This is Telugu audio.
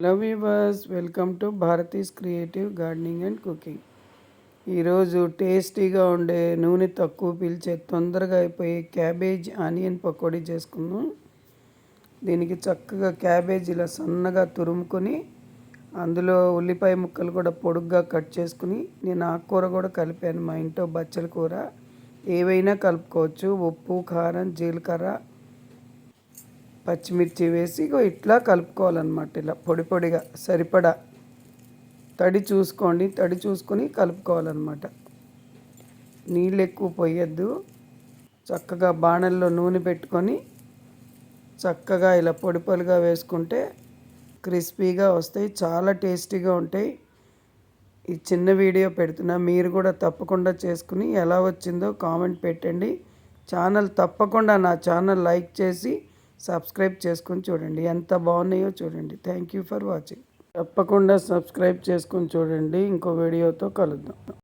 Hello viewers, welcome to Bharati's creative gardening and cooking. ఈరోజు టేస్టీగా ఉండే నూనె తక్కువ పీల్చే తొందరగా అయిపోయి క్యాబేజ్ ఆనియన్ పకోడీ చేసుకుందాం. దీనికి చక్కగా క్యాబేజ్ ఇలా సన్నగా తురుముకొని అందులో ఉల్లిపాయ ముక్కలు కూడా పొడుగ్గా కట్ చేసుకుని నేను ఆకుకూర కూడా కలిపాను. మా ఇంట్లో బచ్చల కూర ఏవైనా కలుపుకోవచ్చు. ఉప్పు, కారం, జీలకర్ర, పచ్చిమిర్చి వేసి ఇట్లా కలుపుకోవాలన్నమాట. ఇలా పొడి పొడిగా సరిపడా తడి చూసుకోండి, తడి చూసుకొని కలుపుకోవాలన్నమాట. నీళ్ళు ఎక్కువ పోయొద్దు. చక్కగా బాణల్లో నూనె పెట్టుకొని చక్కగా ఇలా పొడి పొడిగా వేసుకుంటే క్రిస్పీగా వస్తాయి, చాలా టేస్టీగా ఉంటాయి. ఈ చిన్న వీడియో పెడుతున్నా, మీరు కూడా తప్పకుండా చేసుకుని ఎలా వచ్చిందో కామెంట్ పెట్టండి. తప్పకుండా నా ఛానల్ లైక్ చేసి సబ్స్క్రైబ్ చేసుకొని చూడండి. ఎంత బాగున్నాయో చూడండి. Thank you for watching. తప్పకుండా సబ్స్క్రైబ్ చేసుకొని చూడండి. ఇంకో వీడియోతో కలుద్దాం.